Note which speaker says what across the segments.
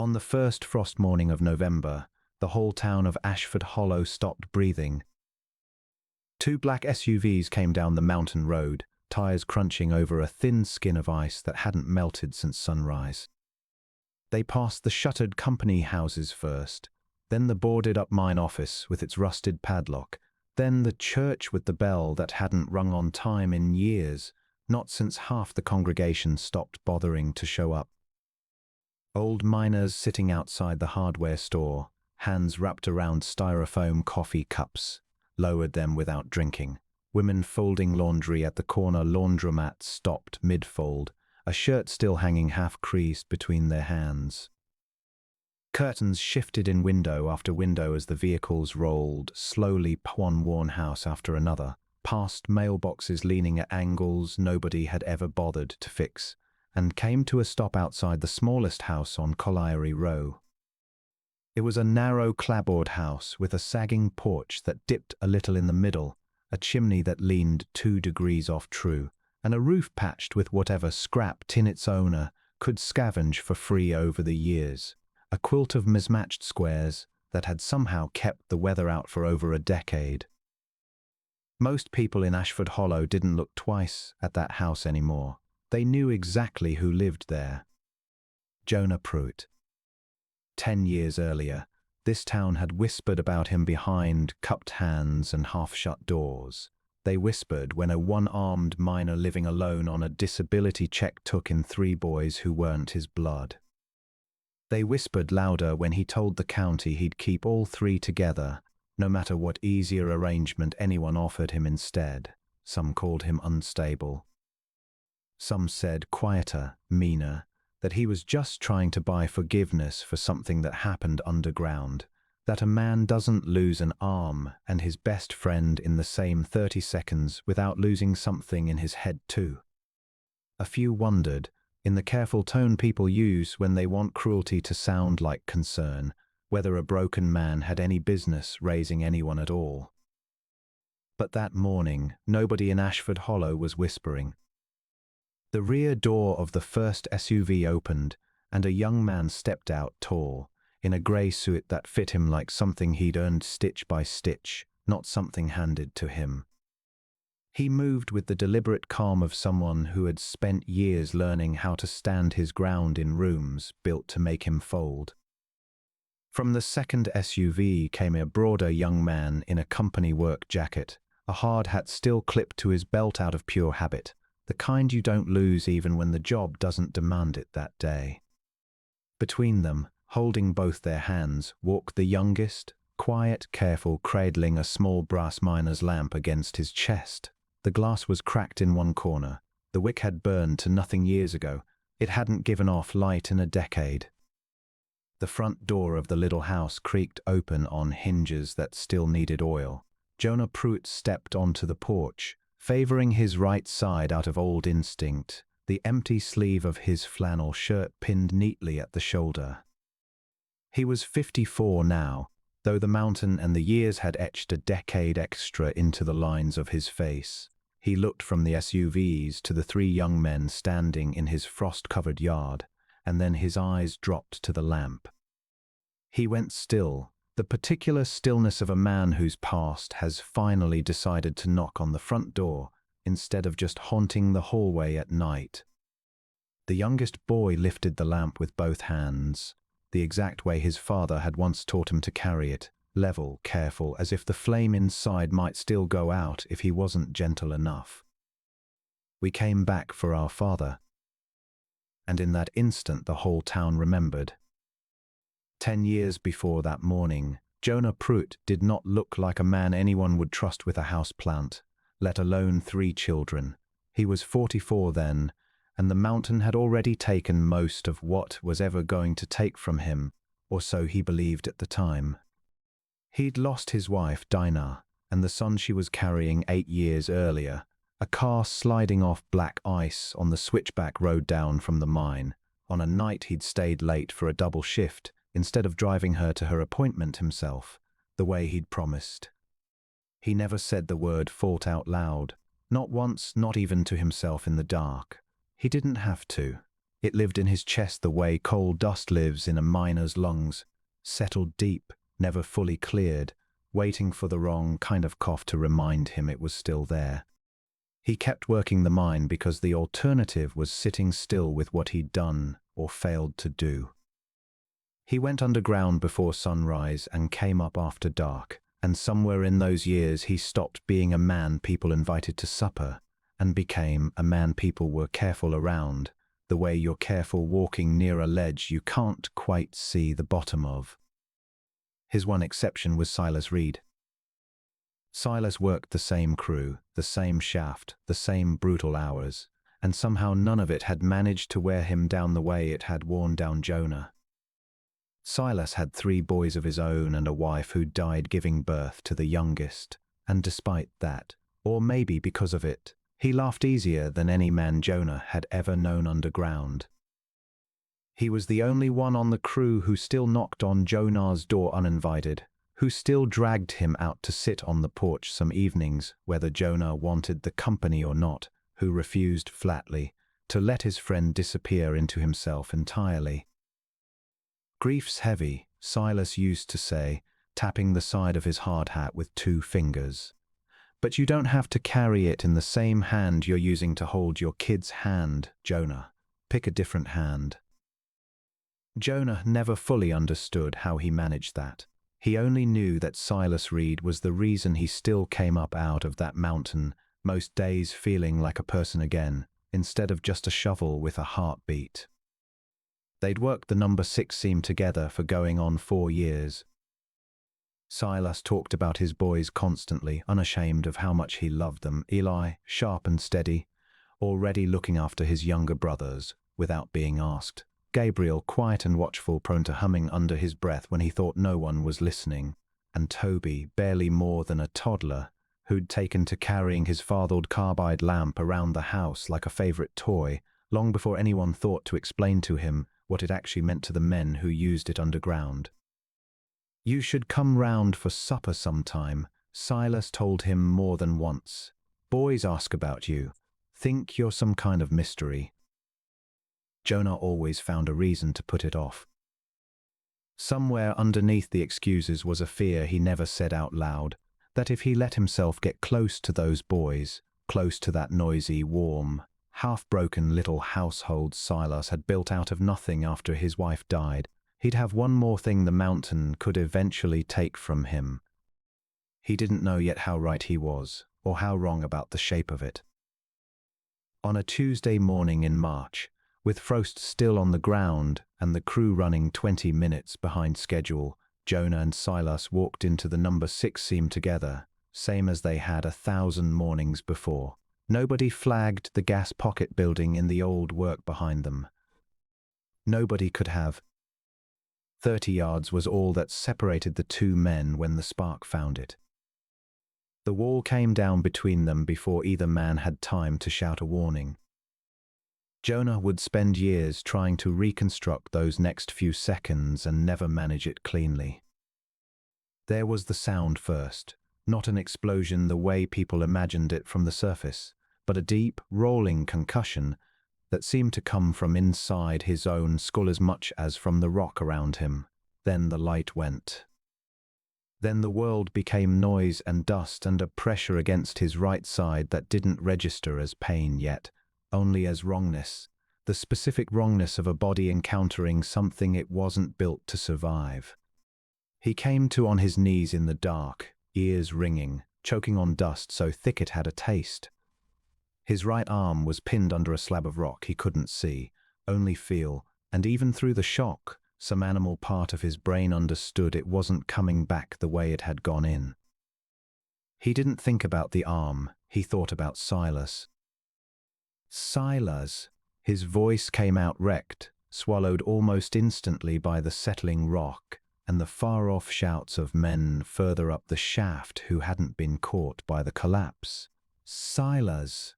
Speaker 1: On the first frost morning of November, the whole town of Ashford Hollow stopped breathing. Two black SUVs came down the mountain road, tires crunching over a thin skin of ice that hadn't melted since sunrise. They passed the shuttered company houses first, then the boarded-up mine office with its rusted padlock, then the church with the bell that hadn't rung on time in years, not since half the congregation stopped bothering to show up. Old miners sitting outside the hardware store, hands wrapped around styrofoam coffee cups, lowered them without drinking. Women folding laundry at the corner laundromat stopped mid-fold, a shirt still hanging half-creased between their hands. Curtains shifted in window after window as the vehicles rolled, slowly one worn house after another, past mailboxes leaning at angles nobody had ever bothered to fix, and came to a stop outside the smallest house on Colliery Row. It was a narrow clapboard house with a sagging porch that dipped a little in the middle, a chimney that leaned 2 degrees off true, and a roof patched with whatever scrap tin its owner could scavenge for free over the years, a quilt of mismatched squares that had somehow kept the weather out for over a decade. Most people in Ashford Hollow didn't look twice at that house anymore. They knew exactly who lived there. Jonah Pruitt. 10 years earlier, this town had whispered about him behind cupped hands and half-shut doors. They whispered when a one-armed miner living alone on a disability check took in 3 boys who weren't his blood. They whispered louder when he told the county he'd keep all 3 together, no matter what easier arrangement anyone offered him instead. Some called him unstable. Some said, quieter, meaner, that he was just trying to buy forgiveness for something that happened underground, that a man doesn't lose an arm and his best friend in the same 30 seconds without losing something in his head too. A few wondered, in the careful tone people use when they want cruelty to sound like concern, whether a broken man had any business raising anyone at all. But that morning, nobody in Ashford Hollow was whispering. The rear door of the first SUV opened, and a young man stepped out tall, in a grey suit that fit him like something he'd earned stitch by stitch, not something handed to him. He moved with the deliberate calm of someone who had spent years learning how to stand his ground in rooms built to make him fold. From the second SUV came a broader young man in a company work jacket, a hard hat still clipped to his belt out of pure habit, the kind you don't lose even when the job doesn't demand it that day. Between them, holding both their hands, walked the youngest, quiet, careful, cradling a small brass miner's lamp against his chest. The glass was cracked in one corner. The wick had burned to nothing years ago. It hadn't given off light in a decade. The front door of the little house creaked open on hinges that still needed oil. Jonah Pruitt stepped onto the porch, favoring his right side out of old instinct, the empty sleeve of his flannel shirt pinned neatly at the shoulder. He was 54 now, though the mountain and the years had etched a decade extra into the lines of his face. He looked from the SUVs to the 3 young men standing in his frost-covered yard, and then his eyes dropped to the lamp. He went still, the particular stillness of a man whose past has finally decided to knock on the front door instead of just haunting the hallway at night. The youngest boy lifted the lamp with both hands, the exact way his father had once taught him to carry it, level, careful, as if the flame inside might still go out if he wasn't gentle enough. We came back for our father. And in that instant the whole town remembered. 10 years before that morning, Jonah Pruitt did not look like a man anyone would trust with a house plant, let alone 3 children. He was 44 then, and the mountain had already taken most of what was ever going to take from him, or so he believed at the time. He'd lost his wife, Dinah, and the son she was carrying 8 years earlier, a car sliding off black ice on the switchback road down from the mine, on a night he'd stayed late for a double shift, instead of driving her to her appointment himself, the way he'd promised. He never said the word fault out loud, not once, not even to himself in the dark. He didn't have to. It lived in his chest the way coal dust lives in a miner's lungs, settled deep, never fully cleared, waiting for the wrong kind of cough to remind him it was still there. He kept working the mine because the alternative was sitting still with what he'd done or failed to do. He went underground before sunrise and came up after dark, and somewhere in those years he stopped being a man people invited to supper and became a man people were careful around, the way you're careful walking near a ledge you can't quite see the bottom of. His one exception was Silas Reed. Silas worked the same crew, the same shaft, the same brutal hours, and somehow none of it had managed to wear him down the way it had worn down Jonah. Silas had 3 boys of his own and a wife who died giving birth to the youngest, and despite that, or maybe because of it, he laughed easier than any man Jonah had ever known underground. He was the only one on the crew who still knocked on Jonah's door uninvited, who still dragged him out to sit on the porch some evenings, whether Jonah wanted the company or not, who refused flatly to let his friend disappear into himself entirely. "Grief's heavy," Silas used to say, tapping the side of his hard hat with 2 fingers. "But you don't have to carry it in the same hand you're using to hold your kid's hand, Jonah. Pick a different hand." Jonah never fully understood how he managed that. He only knew that Silas Reed was the reason he still came up out of that mountain, most days feeling like a person again, instead of just a shovel with a heartbeat. They'd worked the number 6 seam together for going on 4 years. Silas talked about his boys constantly, unashamed of how much he loved them. Eli, sharp and steady, already looking after his younger brothers, without being asked. Gabriel, quiet and watchful, prone to humming under his breath when he thought no one was listening. And Toby, barely more than a toddler, who'd taken to carrying his father's carbide lamp around the house like a favorite toy, long before anyone thought to explain to him what it actually meant to the men who used it underground. "You should come round for supper sometime," Silas told him more than once. "Boys ask about you. Think you're some kind of mystery." Jonah always found a reason to put it off. Somewhere underneath the excuses was a fear he never said out loud, that if he let himself get close to those boys, close to that noisy, warm, half-broken little household Silas had built out of nothing after his wife died, he'd have one more thing the mountain could eventually take from him. He didn't know yet how right he was, or how wrong about the shape of it. On a Tuesday morning in March, with frost still on the ground and the crew running 20 minutes behind schedule, Jonah and Silas walked into the number 6 seam together, same as they had 1,000 mornings before. Nobody flagged the gas pocket building in the old work behind them. Nobody could have. 30 yards was all that separated the 2 men when the spark found it. The wall came down between them before either man had time to shout a warning. Jonah would spend years trying to reconstruct those next few seconds and never manage it cleanly. There was the sound first, not an explosion the way people imagined it from the surface, but a deep, rolling concussion that seemed to come from inside his own skull as much as from the rock around him. Then the light went. Then the world became noise and dust and a pressure against his right side that didn't register as pain yet, only as wrongness, the specific wrongness of a body encountering something it wasn't built to survive. He came to on his knees in the dark, ears ringing, choking on dust so thick it had a taste. His right arm was pinned under a slab of rock he couldn't see, only feel, and even through the shock, some animal part of his brain understood it wasn't coming back the way it had gone in. He didn't think about the arm, he thought about Silas. "Silas," his voice came out wrecked, swallowed almost instantly by the settling rock and the far-off shouts of men further up the shaft who hadn't been caught by the collapse. "Silas."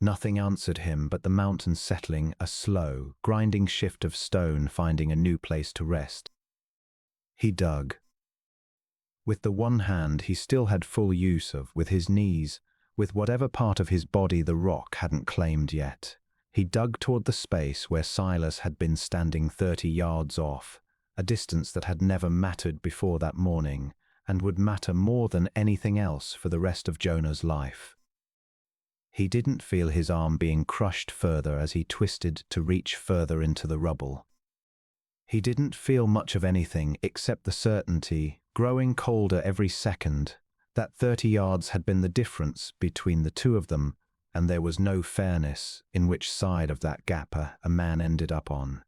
Speaker 1: Nothing answered him but the mountain settling, a slow, grinding shift of stone finding a new place to rest. He dug. With the one hand he still had full use of, with his knees, with whatever part of his body the rock hadn't claimed yet. He dug toward the space where Silas had been standing 30 yards off, a distance that had never mattered before that morning, and would matter more than anything else for the rest of Jonah's life. He didn't feel his arm being crushed further as he twisted to reach further into the rubble. He didn't feel much of anything except the certainty, growing colder every second, that 30 yards had been the difference between the two of them, and there was no fairness in which side of that gap a man ended up on.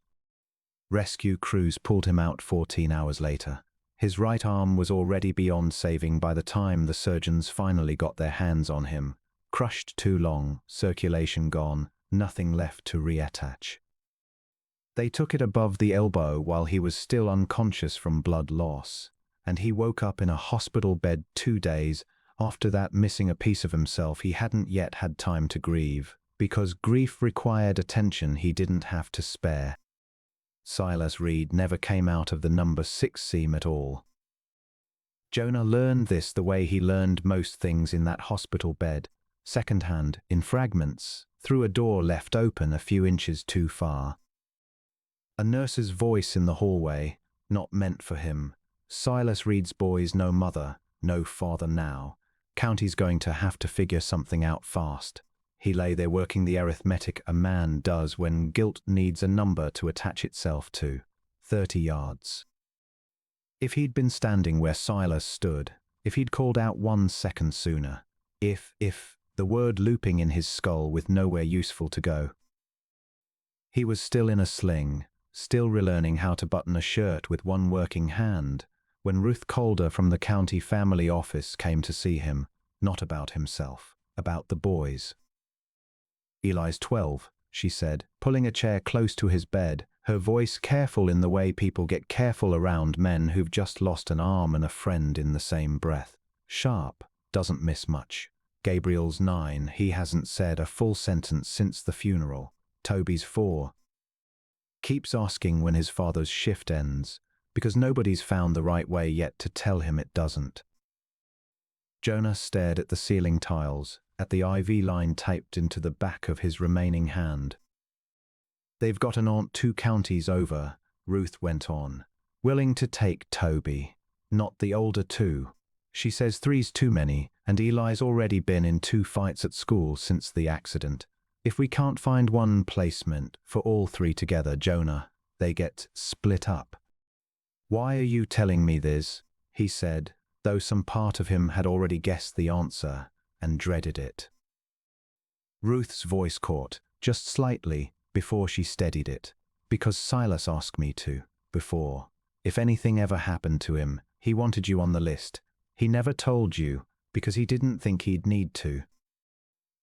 Speaker 1: Rescue crews pulled him out 14 hours later. His right arm was already beyond saving by the time the surgeons finally got their hands on him. Crushed too long, circulation gone, nothing left to reattach. They took it above the elbow while he was still unconscious from blood loss, and he woke up in a hospital bed 2 days after that, missing a piece of himself he hadn't yet had time to grieve, because grief required attention he didn't have to spare. Silas Reed never came out of the number 6 seam at all. Jonah learned this the way he learned most things in that hospital bed, secondhand, in fragments, through a door left open a few inches too far. A nurse's voice in the hallway, not meant for him. Silas Reed's boy's no mother, no father now. County's going to have to figure something out fast. He lay there working the arithmetic a man does when guilt needs a number to attach itself to. 30 yards. If he'd been standing where Silas stood, if he'd called out 1 second sooner, if, the word looping in his skull with nowhere useful to go. He was still in a sling, still relearning how to button a shirt with one working hand, when Ruth Calder from the county family office came to see him, not about himself, about the boys. Eli's 12, she said, pulling a chair close to his bed, her voice careful in the way people get careful around men who've just lost an arm and a friend in the same breath. Sharp, doesn't miss much. Gabriel's 9, he hasn't said a full sentence since the funeral. Toby's 4. Keeps asking when his father's shift ends, because nobody's found the right way yet to tell him it doesn't. Jonah stared at the ceiling tiles, at the IV line taped into the back of his remaining hand. They've got an aunt 2 counties over, Ruth went on, willing to take Toby, not the older 2. She says 3's too many, and Eli's already been in 2 fights at school since the accident. If we can't find one placement for all 3 together, Jonah, they get split up. Why are you telling me this? He said, though some part of him had already guessed the answer and dreaded it. Ruth's voice caught, just slightly, before she steadied it. Because Silas asked me to, before. If anything ever happened to him, he wanted you on the list. He never told you, because he didn't think he'd need to.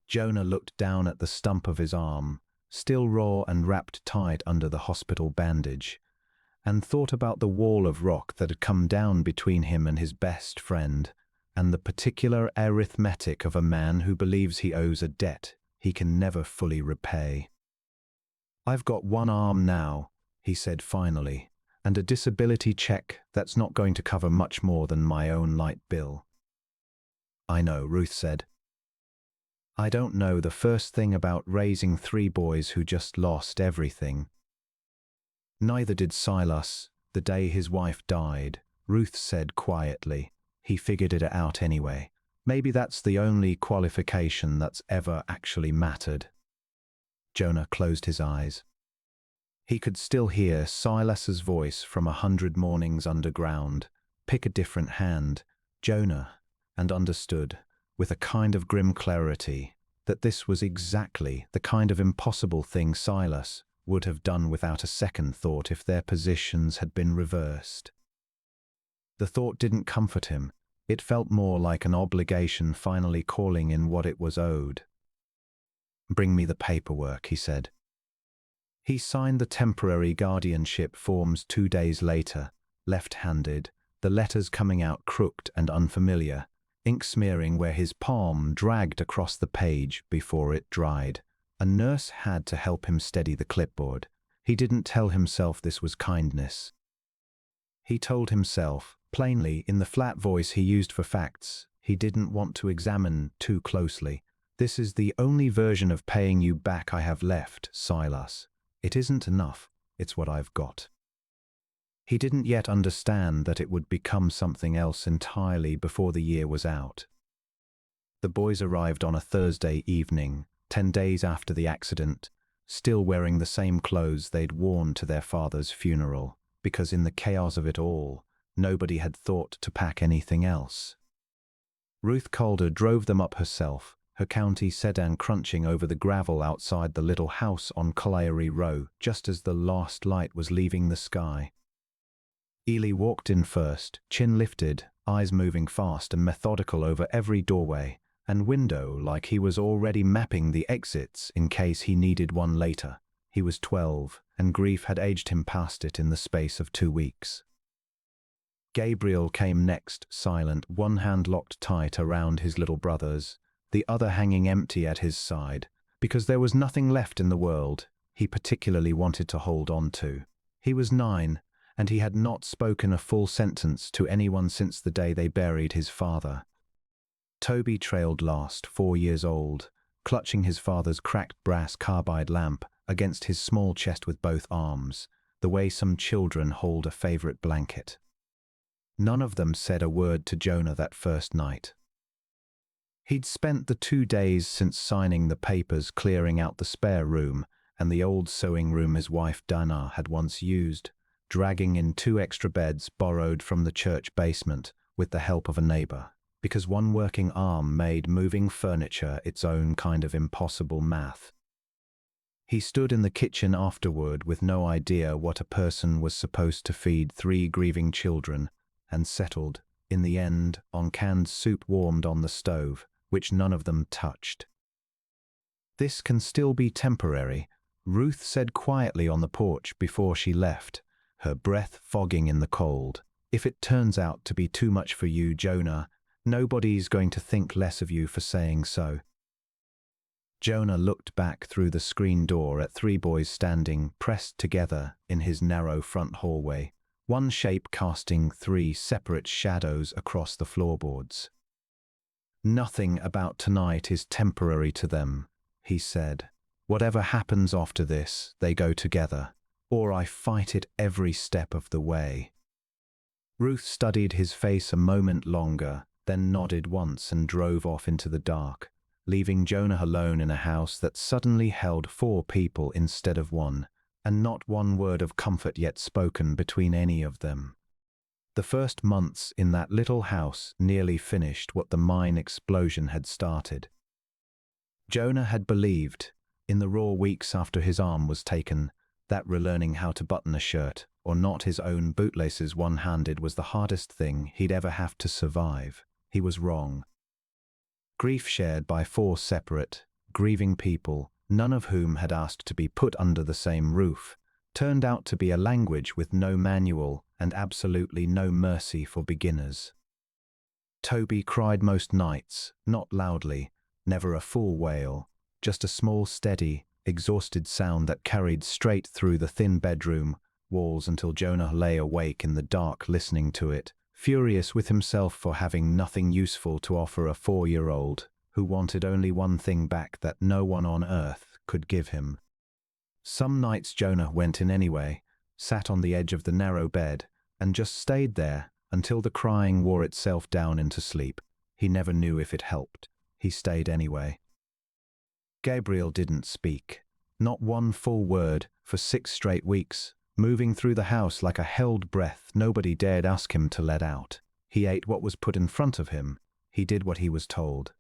Speaker 1: Jonah looked down at the stump of his arm, still raw and wrapped tight under the hospital bandage, and thought about the wall of rock that had come down between him and his best friend, and the particular arithmetic of a man who believes he owes a debt he can never fully repay. I've got 1 arm now, he said finally, and a disability check that's not going to cover much more than my own light bill. I know, Ruth said. I don't know the first thing about raising 3 boys who just lost everything. Neither did Silas, the day his wife died, Ruth said quietly. He figured it out anyway. Maybe that's the only qualification that's ever actually mattered. Jonah closed his eyes. He could still hear Silas's voice from 100 mornings underground. Pick a different hand, Jonah, and understood, with a kind of grim clarity, that this was exactly the kind of impossible thing Silas would have done without a second thought if their positions had been reversed. The thought didn't comfort him. It felt more like an obligation finally calling in what it was owed. Bring me the paperwork, he said. He signed the temporary guardianship forms 2 days later, left-handed, the letters coming out crooked and unfamiliar, ink smearing where his palm dragged across the page before it dried. A nurse had to help him steady the clipboard. He didn't tell himself this was kindness. He told himself, plainly in the flat voice he used for facts, he didn't want to examine too closely. This is the only version of paying you back I have left, Silas. It isn't enough, it's what I've got. He didn't yet understand that it would become something else entirely before the year was out. The boys arrived on a Thursday evening, 10 days after the accident, still wearing the same clothes they'd worn to their father's funeral, because in the chaos of it all, nobody had thought to pack anything else. Ruth Calder drove them up herself, her county sedan crunching over the gravel outside the little house on Colliery Row just as the last light was leaving the sky. Ely walked in first, chin lifted, eyes moving fast and methodical over every doorway and window like he was already mapping the exits in case he needed one later. He was 12, and grief had aged him past it in the space of 2 weeks. Gabriel came next, silent, one hand locked tight around his little brother's, the other hanging empty at his side, because there was nothing left in the world he particularly wanted to hold on to. He was 9, and he had not spoken a full sentence to anyone since the day they buried his father. Toby trailed last, 4 years old, clutching his father's cracked brass carbide lamp against his small chest with both arms, the way some children hold a favorite blanket. None of them said a word to Jonah that first night. He'd spent the 2 days since signing the papers clearing out the spare room and the old sewing room his wife Dana had once used, dragging in 2 extra beds borrowed from the church basement with the help of a neighbor, because one working arm made moving furniture its own kind of impossible math. He stood in the kitchen afterward with no idea what a person was supposed to feed 3 grieving children, and settled, in the end, on canned soup warmed on the stove, which none of them touched. "This can still be temporary," Ruth said quietly on the porch before she left, her breath fogging in the cold. "If it turns out to be too much for you, Jonah, nobody's going to think less of you for saying so." Jonah looked back through the screen door at 3 boys standing pressed together in his narrow front hallway, one shape casting 3 separate shadows across the floorboards. "Nothing about tonight is temporary to them," he said. "Whatever happens after this, they go together, or I fight it every step of the way." Ruth studied his face a moment longer, then nodded once and drove off into the dark, leaving Jonah alone in a house that suddenly held 4 people instead of 1, and not one word of comfort yet spoken between any of them. The first months in that little house nearly finished what the mine explosion had started. Jonah had believed, in the raw weeks after his arm was taken, that relearning how to button a shirt, or knot his own bootlaces one-handed was the hardest thing he'd ever have to survive. He was wrong. Grief shared by 4 separate, grieving people, none of whom had asked to be put under the same roof, turned out to be a language with no manual and absolutely no mercy for beginners. Toby cried most nights, not loudly, never a full wail, just a small, steady, exhausted sound that carried straight through the thin bedroom walls until Jonah lay awake in the dark listening to it, furious with himself for having nothing useful to offer a 4-year-old who wanted only one thing back that no one on earth could give him. Some nights Jonah went in anyway, sat on the edge of the narrow bed, and just stayed there until the crying wore itself down into sleep. He never knew if it helped. He stayed anyway. Gabriel didn't speak, not one full word, for 6 straight weeks, moving through the house like a held breath nobody dared ask him to let out. He ate what was put in front of him. He did what he was told.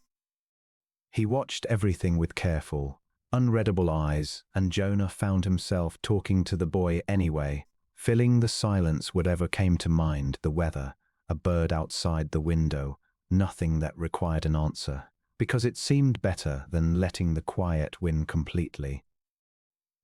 Speaker 1: He watched everything with careful, unreadable eyes, and Jonah found himself talking to the boy anyway, filling the silence whatever came to mind, the weather, a bird outside the window, nothing that required an answer, because it seemed better than letting the quiet win completely.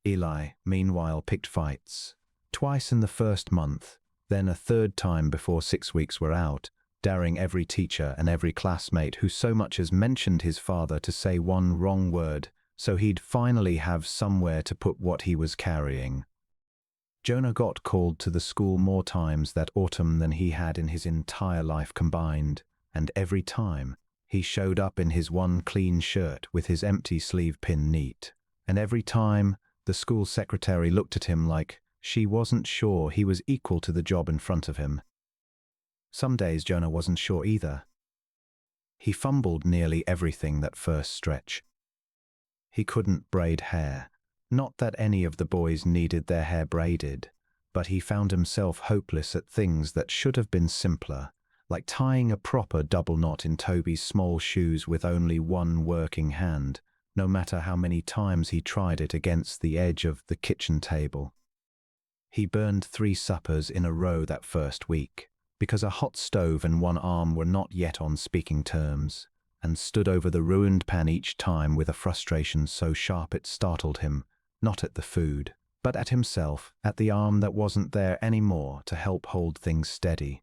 Speaker 1: Eli, meanwhile, picked fights. Twice in the first month, then a 3rd time before 6 weeks were out, daring every teacher and every classmate who so much as mentioned his father to say one wrong word, so he'd finally have somewhere to put what he was carrying. Jonah got called to the school more times that autumn than he had in his entire life combined, and every time He showed up in his one clean shirt with his empty sleeve pinned neat, and every time the school secretary looked at him like she wasn't sure he was equal to the job in front of him. Some days Jonah wasn't sure either. He fumbled nearly everything that first stretch. He couldn't braid hair. Not that any of the boys needed their hair braided, but he found himself hopeless at things that should have been simpler, like tying a proper double knot in Toby's small shoes with only one working hand, no matter how many times he tried it against the edge of the kitchen table. He burned 3 suppers in a row that first week, because a hot stove and one arm were not yet on speaking terms, and stood over the ruined pan each time with a frustration so sharp it startled him, not at the food, but at himself, at the arm that wasn't there anymore to help hold things steady.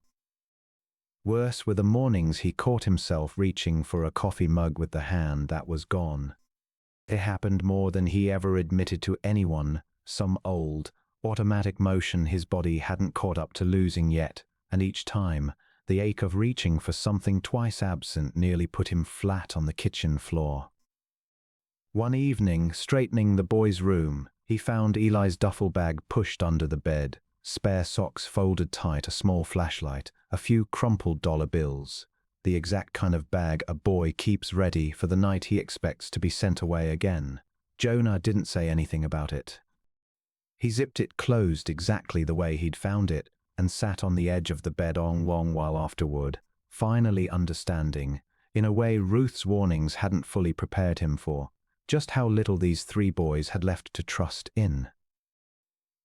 Speaker 1: Worse were the mornings he caught himself reaching for a coffee mug with the hand that was gone. It happened more than he ever admitted to anyone, some old, automatic motion his body hadn't caught up to losing yet, and each time, the ache of reaching for something twice absent nearly put him flat on the kitchen floor. One evening, straightening the boys' room, he found Eli's duffel bag pushed under the bed, spare socks folded tight, a small flashlight, a few crumpled dollar bills, the exact kind of bag a boy keeps ready for the night he expects to be sent away again. Jonah didn't say anything about it. He zipped it closed exactly the way he'd found it, and sat on the edge of the bed a long while afterward, finally understanding, in a way Ruth's warnings hadn't fully prepared him for, just how little these 3 boys had left to trust in.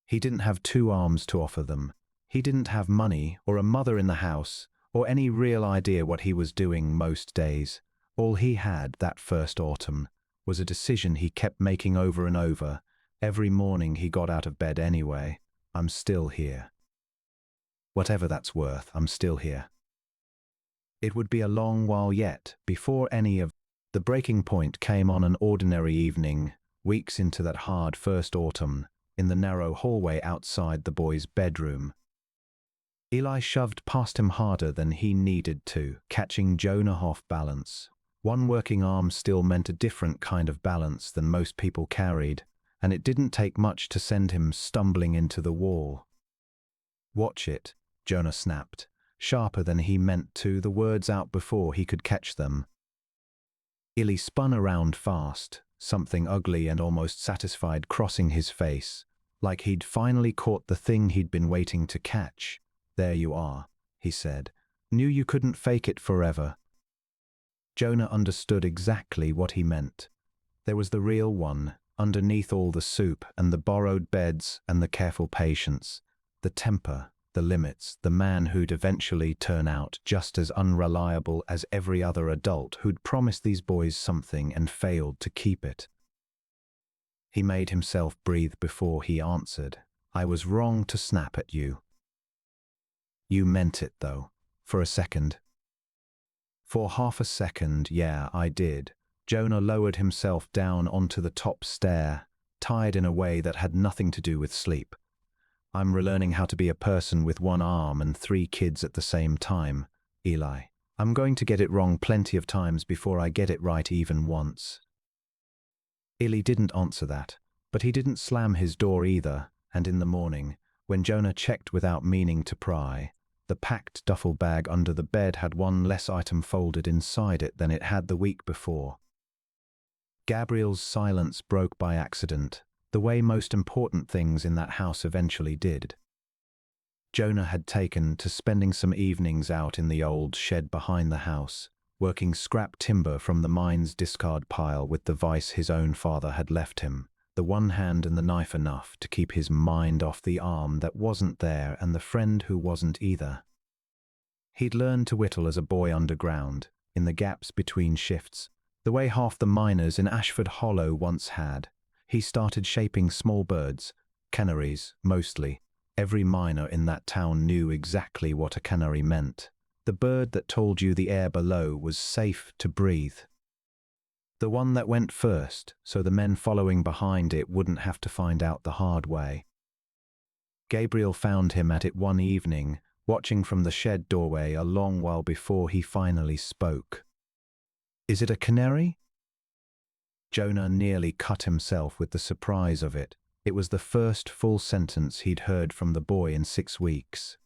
Speaker 1: He didn't have 2 arms to offer them. He didn't have money, or a mother in the house, or any real idea what he was doing most days. All he had that first autumn was a decision he kept making over and over, every morning he got out of bed anyway. I'm still here. Whatever that's worth, I'm still here. It would be a long while yet before any of the breaking point came on an ordinary evening, weeks into that hard first autumn, in the narrow hallway outside the boys' bedroom. Eli shoved past him harder than he needed to, catching Jonah off balance. One working arm still meant a different kind of balance than most people carried, and it didn't take much to send him stumbling into the wall. "Watch it," Jonah snapped, sharper than he meant to, the words out before he could catch them. Eli spun around fast, something ugly and almost satisfied crossing his face, like he'd finally caught the thing he'd been waiting to catch. "There you are," he said. "Knew you couldn't fake it forever." Jonah understood exactly what he meant. There was the real one, underneath all the soup and the borrowed beds and the careful patience, the temper, the limits, the man who'd eventually turn out just as unreliable as every other adult who'd promised these boys something and failed to keep it. He made himself breathe before he answered. "I was wrong to snap at you." "You meant it, though, for a second." "For half a second, yeah, I did." Jonah lowered himself down onto the top stair, tired in a way that had nothing to do with sleep. "I'm relearning how to be a person with 1 arm and 3 kids at the same time, Eli. I'm going to get it wrong plenty of times before I get it right even once." Eli didn't answer that, but he didn't slam his door either, and in the morning, when Jonah checked without meaning to pry, the packed duffel bag under the bed had 1 less item folded inside it than it had the week before. Gabriel's silence broke by accident, the way most important things in that house eventually did. Jonah had taken to spending some evenings out in the old shed behind the house, working scrap timber from the mine's discard pile with the vice his own father had left him, the one hand and the knife enough to keep his mind off the arm that wasn't there and the friend who wasn't either. He'd learned to whittle as a boy underground, in the gaps between shifts, the way half the miners in Ashford Hollow once had. He started shaping small birds, canaries mostly. Every miner in that town knew exactly what a canary meant. The bird that told you the air below was safe to breathe. The one that went first, so the men following behind it wouldn't have to find out the hard way. Gabriel found him at it one evening, watching from the shed doorway a long while before he finally spoke. Is it a canary? Jonah nearly cut himself with the surprise of it. It was the first full sentence he'd heard from the boy in 6 weeks.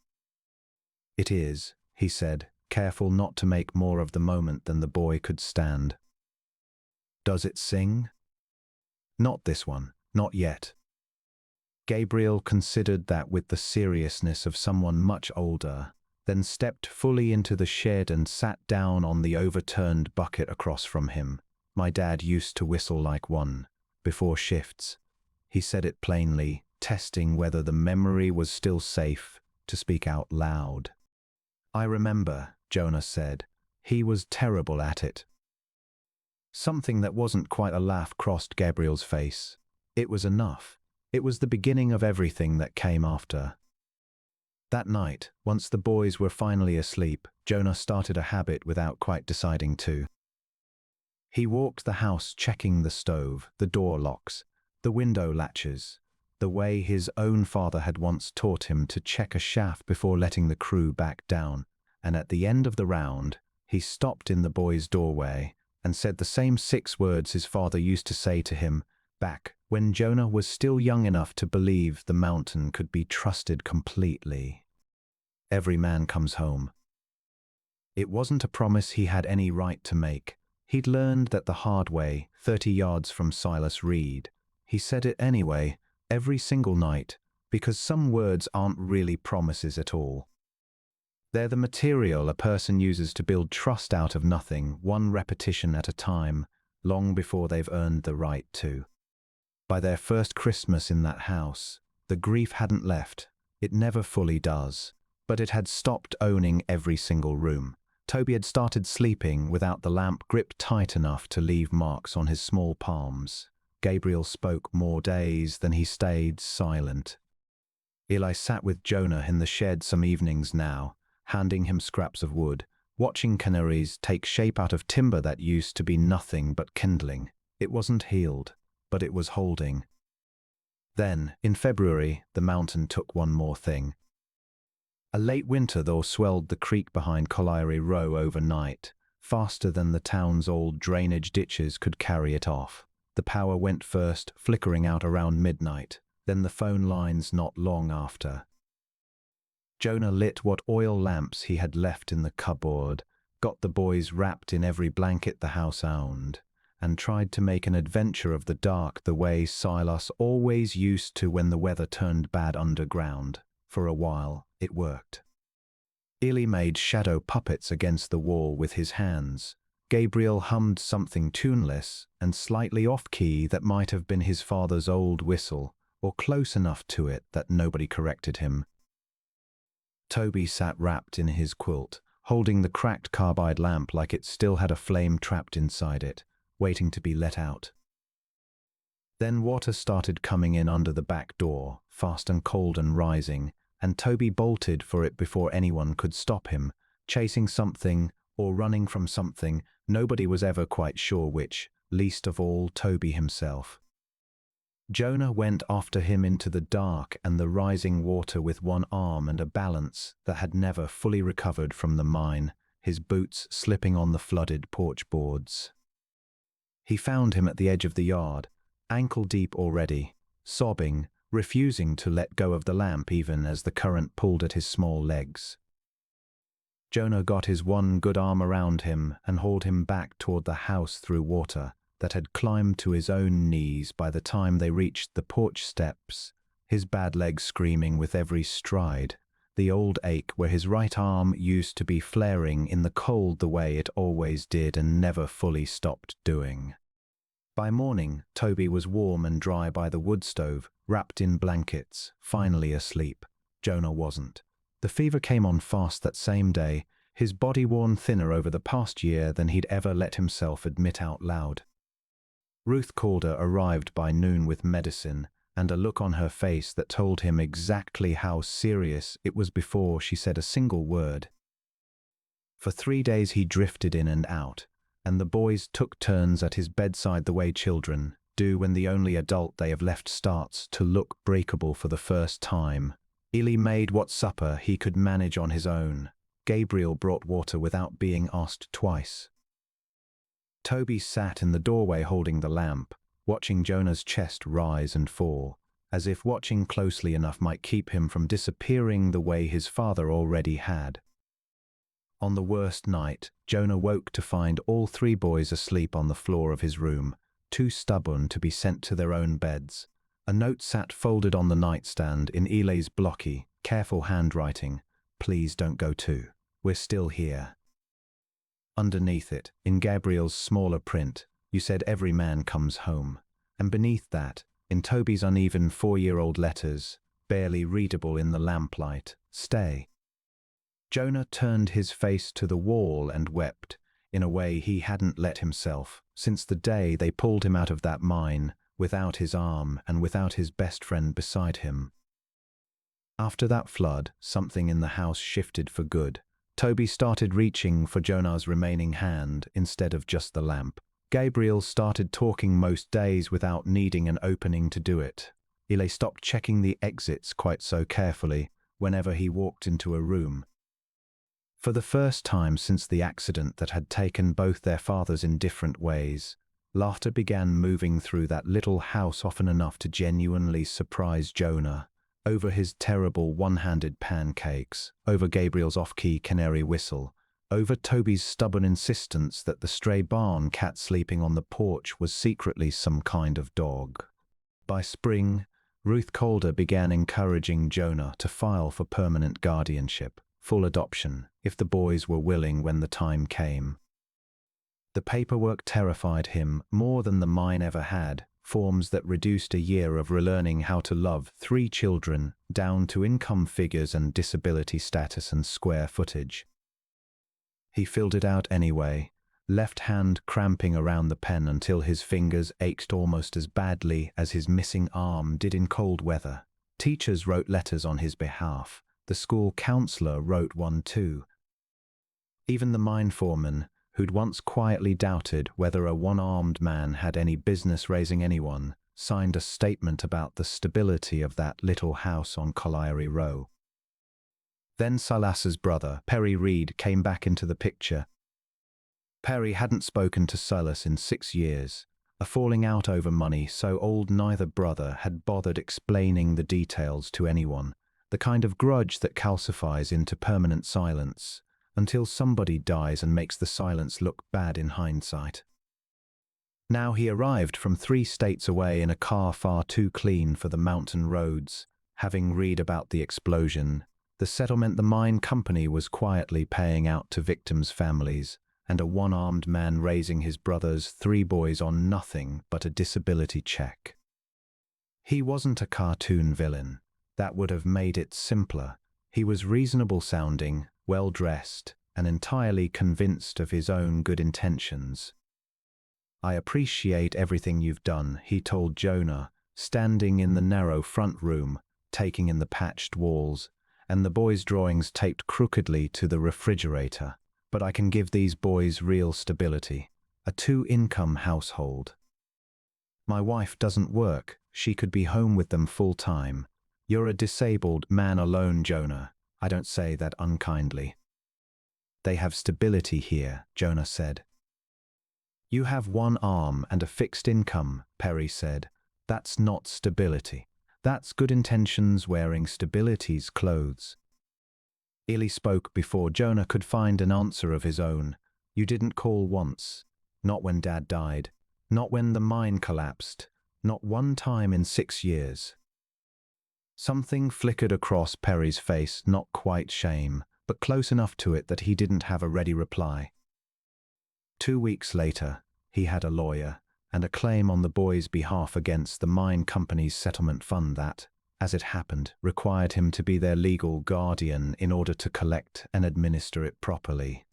Speaker 1: It is, he said, careful not to make more of the moment than the boy could stand. Does it sing? Not this one, not yet. Gabriel considered that with the seriousness of someone much older, then stepped fully into the shed and sat down on the overturned bucket across from him. My dad used to whistle like one, before shifts. He said it plainly, testing whether the memory was still safe to speak out loud. I remember, Jonah said. He was terrible at it. Something that wasn't quite a laugh crossed Gabriel's face. It was enough. It was the beginning of everything that came after. That night, once the boys were finally asleep, Jonah started a habit without quite deciding to. He walked the house checking the stove, the door locks, the window latches, the way his own father had once taught him to check a shaft before letting the crew back down, and at the end of the round, he stopped in the boy's doorway and said the same 6 words his father used to say to him back when Jonah was still young enough to believe the mountain could be trusted completely. Every man comes home. It wasn't a promise he had any right to make. He'd learned that the hard way, 30 yards from Silas Reed. He said it anyway, every single night, because some words aren't really promises at all. They're the material a person uses to build trust out of nothing, one repetition at a time, long before they've earned the right to. By their first Christmas in that house, the grief hadn't left. It never fully does. But it had stopped owning every single room. Toby had started sleeping without the lamp gripped tight enough to leave marks on his small palms. Gabriel spoke more days than he stayed silent. Eli sat with Jonah in the shed some evenings now, handing him scraps of wood, watching canaries take shape out of timber that used to be nothing but kindling. It wasn't healed, but it was holding. Then, in February, the mountain took one more thing. A late winter thaw swelled the creek behind Colliery Row overnight, faster than the town's old drainage ditches could carry it off. The power went first, flickering out around midnight, then the phone lines not long after. Jonah lit what oil lamps he had left in the cupboard, got the boys wrapped in every blanket the house owned, and tried to make an adventure of the dark the way Silas always used to when the weather turned bad underground. For a while, it worked. Eli made shadow puppets against the wall with his hands. Gabriel hummed something tuneless and slightly off-key that might have been his father's old whistle, or close enough to it that nobody corrected him. Toby sat wrapped in his quilt, holding the cracked carbide lamp like it still had a flame trapped inside it, waiting to be let out. Then water started coming in under the back door, fast and cold and rising, and Toby bolted for it before anyone could stop him, chasing something or running from something. Nobody was ever quite sure which, least of all Toby himself. Jonah went after him into the dark and the rising water with one arm and a balance that had never fully recovered from the mine, his boots slipping on the flooded porch boards. He found him at the edge of the yard, ankle deep already, sobbing, refusing to let go of the lamp even as the current pulled at his small legs. Jonah got his one good arm around him and hauled him back toward the house through water that had climbed to his own knees by the time they reached the porch steps, his bad leg screaming with every stride, the old ache where his right arm used to be flaring in the cold the way it always did and never fully stopped doing. By morning, Toby was warm and dry by the wood stove, wrapped in blankets, finally asleep. Jonah wasn't. The fever came on fast that same day, his body worn thinner over the past year than he'd ever let himself admit out loud. Ruth Calder arrived by noon with medicine and a look on her face that told him exactly how serious it was before she said a single word. For 3 days he drifted in and out, and the boys took turns at his bedside the way children do when the only adult they have left starts to look breakable for the first time. Eli made what supper he could manage on his own. Gabriel brought water without being asked twice. Toby sat in the doorway holding the lamp, watching Jonah's chest rise and fall, as if watching closely enough might keep him from disappearing the way his father already had. On the worst night, Jonah woke to find all three boys asleep on the floor of his room, too stubborn to be sent to their own beds. A note sat folded on the nightstand in Eli's blocky, careful handwriting. "Please don't go too. We're still here." Underneath it, in Gabriel's smaller print, "You said every man comes home." And beneath that, in Toby's uneven 4-year-old letters, barely readable in the lamplight, "Stay." Jonah turned his face to the wall and wept, in a way he hadn't let himself, since the day they pulled him out of that mine, without his arm and without his best friend beside him. After that flood, something in the house shifted for good. Toby started reaching for Jonah's remaining hand instead of just the lamp. Gabriel started talking most days without needing an opening to do it. Eli stopped checking the exits quite so carefully whenever he walked into a room. For the first time since the accident that had taken both their fathers in different ways, laughter began moving through that little house often enough to genuinely surprise Jonah. Over his terrible one-handed pancakes, over Gabriel's off-key canary whistle, over Toby's stubborn insistence that the stray barn cat sleeping on the porch was secretly some kind of dog. By spring, Ruth Calder began encouraging Jonah to file for permanent guardianship, full adoption, if the boys were willing when the time came. The paperwork terrified him more than the mine ever had, forms that reduced a year of relearning how to love 3 children down to income figures and disability status and square footage. He filled it out anyway, left hand cramping around the pen until his fingers ached almost as badly as his missing arm did in cold weather. Teachers wrote letters on his behalf. The school counselor wrote one too. Even the mine foreman, who'd once quietly doubted whether a one-armed man had any business raising anyone, signed a statement about the stability of that little house on Colliery Row. Then Silas's brother, Perry Reed, came back into the picture. Perry hadn't spoken to Silas in 6 years, a falling out over money so old neither brother had bothered explaining the details to anyone, the kind of grudge that calcifies into permanent silence, until somebody dies and makes the silence look bad in hindsight. Now he arrived from 3 states away in a car far too clean for the mountain roads, having read about the explosion, the settlement the mine company was quietly paying out to victims' families, and a one-armed man raising his brother's 3 boys on nothing but a disability check. He wasn't a cartoon villain. That would have made it simpler. He was reasonable-sounding, well-dressed, and entirely convinced of his own good intentions. "I appreciate everything you've done," he told Jonah, standing in the narrow front room, taking in the patched walls, and the boys' drawings taped crookedly to the refrigerator. "But I can give these boys real stability, a 2-income household. My wife doesn't work, she could be home with them full-time. You're a disabled man alone, Jonah. I don't say that unkindly." "They have stability here," Jonah said. "You have 1 arm and a fixed income," Perry said. "That's not stability. That's good intentions wearing stability's clothes." Eli spoke before Jonah could find an answer of his own. "You didn't call once. Not when Dad died. Not when the mine collapsed. Not one time in 6 years." Something flickered across Perry's face, not quite shame, but close enough to it that he didn't have a ready reply. 2 weeks later, he had a lawyer and a claim on the boys' behalf against the mine company's settlement fund that, as it happened, required him to be their legal guardian in order to collect and administer it properly.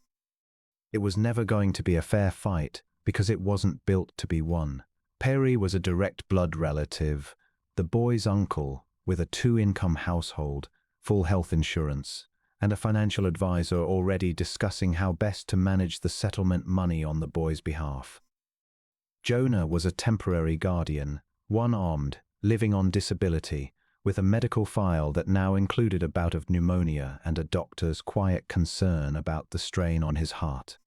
Speaker 1: It was never going to be a fair fight because it wasn't built to be won. Perry was a direct blood relative, the boy's uncle, with a 2-income household, full health insurance, and a financial advisor already discussing how best to manage the settlement money on the boy's behalf. Jonah was a temporary guardian, one-armed, living on disability, with a medical file that now included a bout of pneumonia and a doctor's quiet concern about the strain on his heart.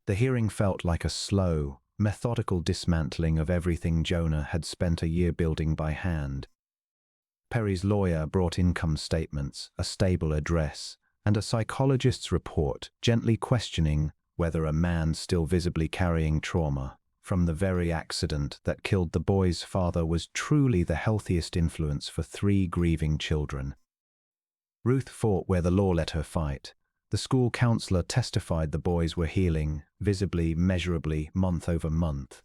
Speaker 1: The hearing felt like a slow, methodical dismantling of everything Jonah had spent a year building by hand. Perry's lawyer brought income statements, a stable address, and a psychologist's report, gently questioning whether a man still visibly carrying trauma from the very accident that killed the boy's father was truly the healthiest influence for 3 grieving children. Ruth fought where the law let her fight. The school counselor testified the boys were healing, visibly, measurably, month over month.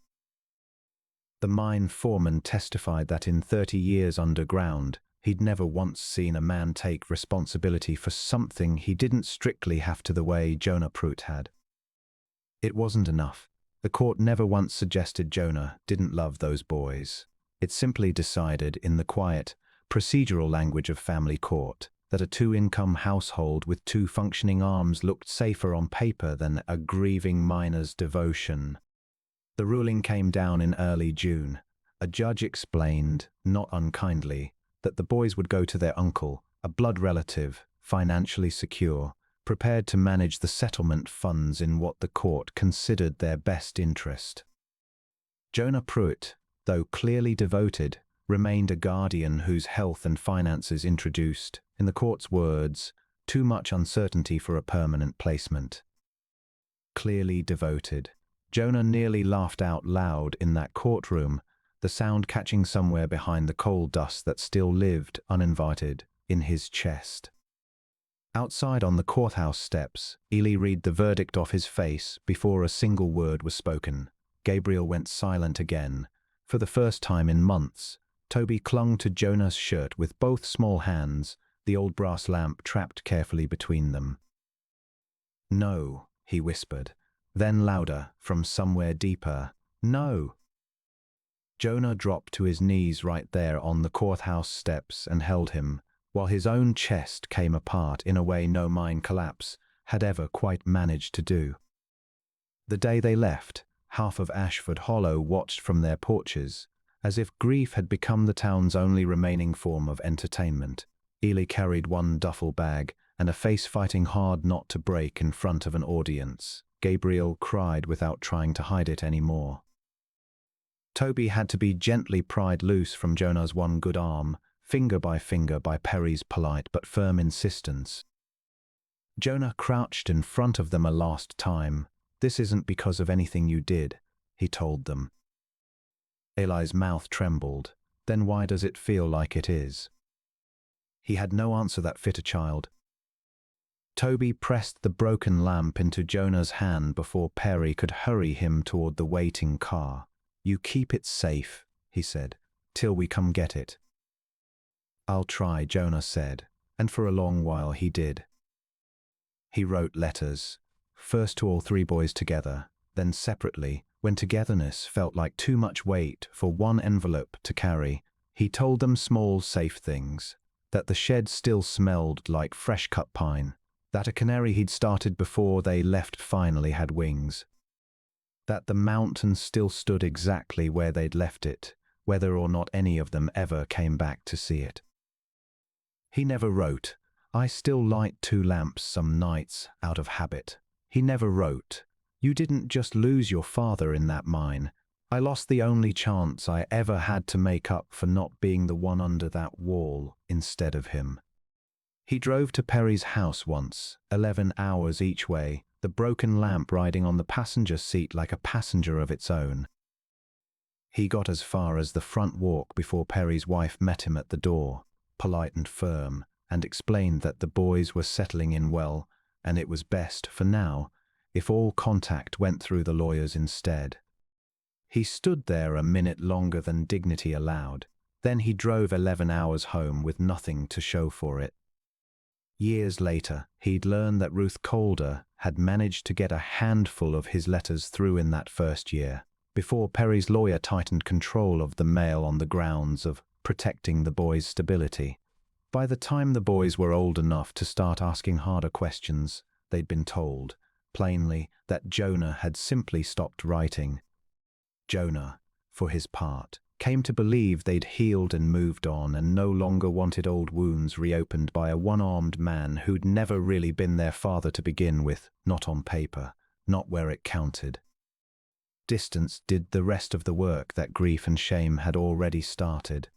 Speaker 1: The mine foreman testified that in 30 years underground, he'd never once seen a man take responsibility for something he didn't strictly have to the way Jonah Pruitt had. It wasn't enough. The court never once suggested Jonah didn't love those boys. It simply decided in the quiet, procedural language of family court that a 2-income household with 2 functioning arms looked safer on paper than a grieving miner's devotion. The ruling came down in early June. A judge explained, not unkindly, that the boys would go to their uncle, a blood relative, financially secure, prepared to manage the settlement funds in what the court considered their best interest. Jonah Pruitt, though clearly devoted, remained a guardian whose health and finances introduced, in the court's words, too much uncertainty for a permanent placement. Clearly devoted. Jonah nearly laughed out loud in that courtroom, the sound catching somewhere behind the coal dust that still lived, uninvited, in his chest. Outside on the courthouse steps, Ely read the verdict off his face before a single word was spoken. Gabriel went silent again. For the first time in months, Toby clung to Jonah's shirt with both small hands, the old brass lamp trapped carefully between them. "No," he whispered. Then louder, from somewhere deeper, "No." Jonah dropped to his knees right there on the courthouse steps and held him, while his own chest came apart in a way no mine collapse had ever quite managed to do. The day they left, half of Ashford Hollow watched from their porches, as if grief had become the town's only remaining form of entertainment. Ely carried 1 duffel bag and a face fighting hard not to break in front of an audience. Gabriel cried without trying to hide it anymore. Toby had to be gently pried loose from Jonah's one good arm, finger by Perry's polite but firm insistence. Jonah crouched in front of them a last time. "This isn't because of anything you did," he told them. Eli's mouth trembled. "Then why does it feel like it is?" He had no answer that fit a child. Toby pressed the broken lamp into Jonah's hand before Perry could hurry him toward the waiting car. "You keep it safe," he said, "till we come get it." "I'll try," Jonah said, and for a long while he did. He wrote letters, first to all 3 boys together, then separately, when togetherness felt like too much weight for one envelope to carry. He told them small, safe things, that the shed still smelled like fresh-cut pine, that a canary he'd started before they left finally had wings, that the mountain still stood exactly where they'd left it, whether or not any of them ever came back to see it. He never wrote, "I still light 2 lamps some nights out of habit." He never wrote, "You didn't just lose your father in that mine. I lost the only chance I ever had to make up for not being the one under that wall instead of him." He drove to Perry's house once, 11 hours each way, the broken lamp riding on the passenger seat like a passenger of its own. He got as far as the front walk before Perry's wife met him at the door, polite and firm, and explained that the boys were settling in well, and it was best, for now, if all contact went through the lawyers instead. He stood there a minute longer than dignity allowed. Then he drove 11 hours home with nothing to show for it. Years later, he'd learned that Ruth Calder had managed to get a handful of his letters through in that first year, before Perry's lawyer tightened control of the mail on the grounds of protecting the boys' stability. By the time the boys were old enough to start asking harder questions, they'd been told, plainly, that Jonah had simply stopped writing. Jonah, for his part, came to believe they'd healed and moved on and no longer wanted old wounds reopened by a one-armed man who'd never really been their father to begin with, not on paper. not where it counted. Distance did the rest of the work that grief and shame had already started.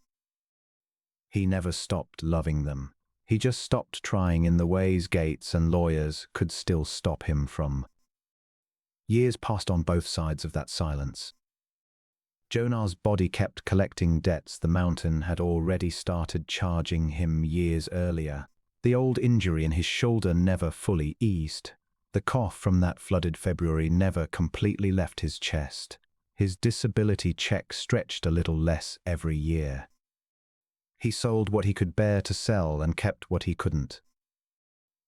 Speaker 1: He never stopped loving them. He just stopped trying in the ways Gates and lawyers could still stop him from. Years passed on both sides of that silence. Jonah's body kept collecting debts the mountain had already started charging him years earlier. The old injury in his shoulder never fully eased. The cough from that flooded February never completely left his chest. His disability check stretched a little less every year. He sold what he could bear to sell and kept what he couldn't.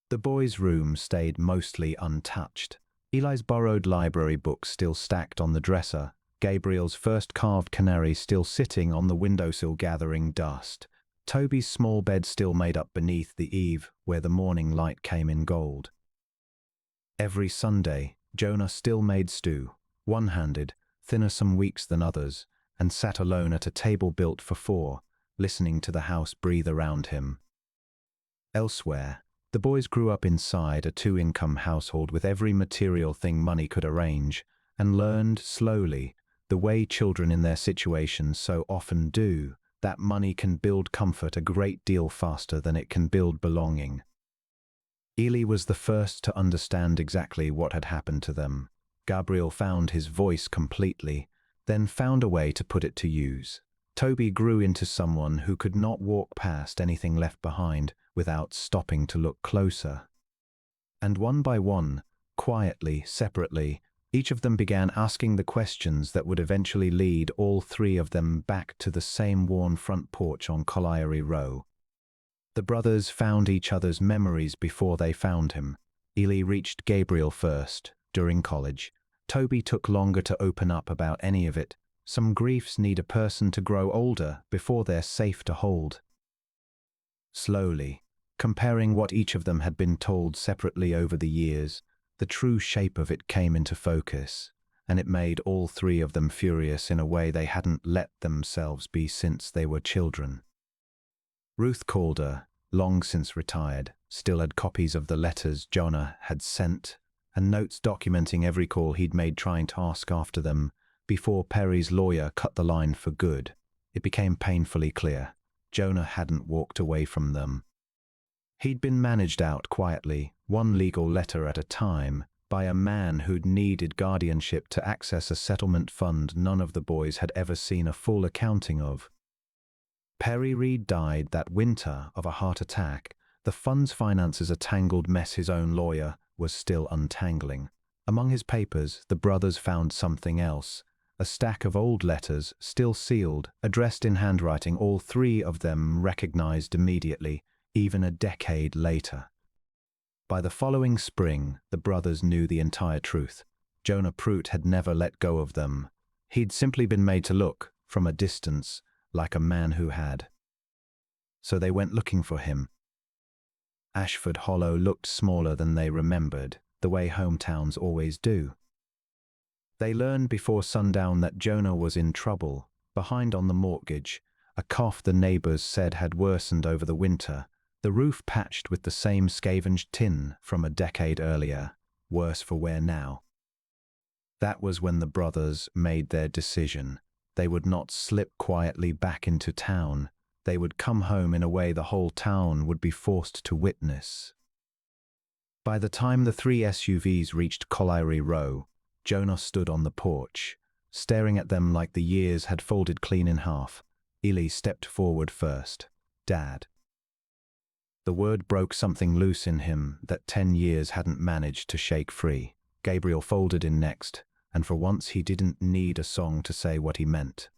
Speaker 1: The boys' room stayed mostly untouched. Eli's borrowed library books still stacked on the dresser, Gabriel's first carved canary still sitting on the windowsill gathering dust, Toby's small bed still made up beneath the eave where the morning light came in gold. Every Sunday, Jonah still made stew, one-handed, thinner some weeks than others, and sat alone at a table built for four, listening to the house breathe around him. Elsewhere, the boys grew up inside a two-income household with every material thing money could arrange, and learned slowly, the way children in their situations so often do, that money can build comfort a great deal faster than it can build belonging. Eli was the first to understand exactly what had happened to them. Gabriel found his voice completely, then found a way to put it to use. Toby grew into someone who could not walk past anything left behind without stopping to look closer. And one by one, quietly, separately, each of them began asking the questions that would eventually lead all three of them back to the same worn front porch on Colliery Row. The brothers found each other's memories before they found him. Eli reached Gabriel first, during college. Toby took longer to open up about any of it. Some griefs need a person to grow older before they're safe to hold. Slowly, comparing what each of them had been told separately over the years, the true shape of it came into focus, and it made all three of them furious in a way they hadn't let themselves be since they were children. Ruth Calder, long since retired, still had copies of the letters Jonah had sent and notes documenting every call he'd made trying to ask after them before Perry's lawyer cut the line for good. It became painfully clear. Jonah hadn't walked away from them. He'd been managed out quietly, one legal letter at a time, by a man who'd needed guardianship to access a settlement fund none of the boys had ever seen a full accounting of. Perry Reed died that winter of a heart attack. The fund's finances a tangled mess his own lawyer was still untangling. Among his papers, the brothers found something else. A stack of old letters, still sealed, addressed in handwriting all three of them recognized immediately, even a decade later. By the following spring, the brothers knew the entire truth. Jonah Pruitt had never let go of them. He'd simply been made to look, from a distance, like a man who had. So they went looking for him. Ashford Hollow looked smaller than they remembered, the way hometowns always do. They learned before sundown that Jonah was in trouble, behind on the mortgage, a cough the neighbors said had worsened over the winter, the roof patched with the same scavenged tin from a decade earlier, worse for wear now. That was when the brothers made their decision. They would not slip quietly back into town. They would come home in a way the whole town would be forced to witness. By the time the three SUVs reached Colliery Row, Jonah stood on the porch, staring at them like the years had folded clean in half. Eli stepped forward first. Dad. The word broke something loose in him that 10 years hadn't managed to shake free. Gabriel folded in next, and for once he didn't need a song to say what he meant.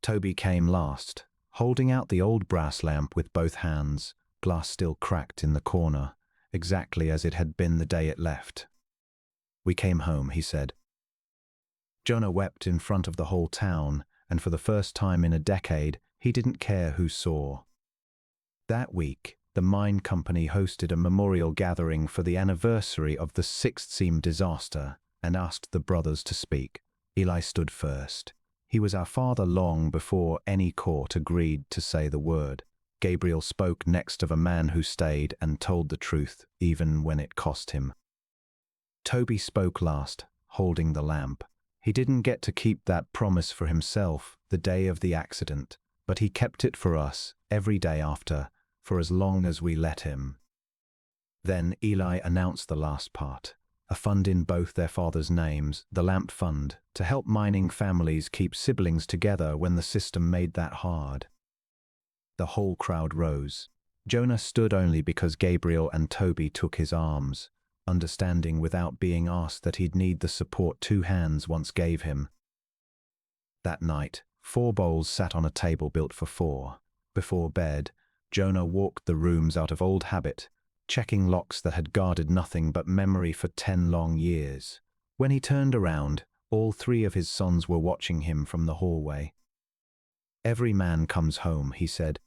Speaker 1: Toby came last, holding out the old brass lamp with both hands, glass still cracked in the corner, exactly as it had been the day it left. We came home, he said. Jonah wept in front of the whole town, and for the first time in a decade, he didn't care who saw. That week, the mine company hosted a memorial gathering for the anniversary of the Sixth Seam disaster and asked the brothers to speak. Eli stood first. He was our father long before any court agreed to say the word. Gabriel spoke next of a man who stayed and told the truth, even when it cost him. Toby spoke last, holding the lamp. He didn't get to keep that promise for himself the day of the accident, but he kept it for us every day after, for as long as we let him. Then Eli announced the last part, a fund in both their fathers' names, the Lamp Fund, to help mining families keep siblings together when the system made that hard. The whole crowd rose. Jonah stood only because Gabriel and Toby took his arms, understanding without being asked that he'd need the support 2 hands once gave him. That night, 4 bowls sat on a table built for 4. Before bed, Jonah walked the rooms out of old habit, checking locks that had guarded nothing but memory for 10 long years. When he turned around, all 3 of his sons were watching him from the hallway. "Every man comes home," he said.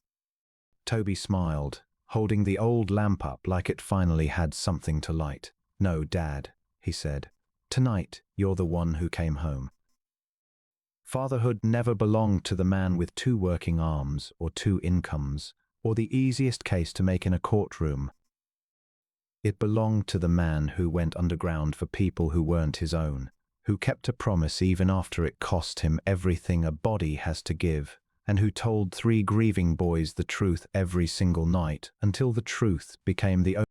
Speaker 1: Toby smiled, holding the old lamp up like it finally had something to light. "No, Dad," he said. "Tonight, you're the one who came home." Fatherhood never belonged to the man with 2 working arms or 2 incomes, or the easiest case to make in a courtroom. It belonged to the man who went underground for people who weren't his own, who kept a promise even after it cost him everything a body has to give, and who told 3 grieving boys the truth every single night until the truth became the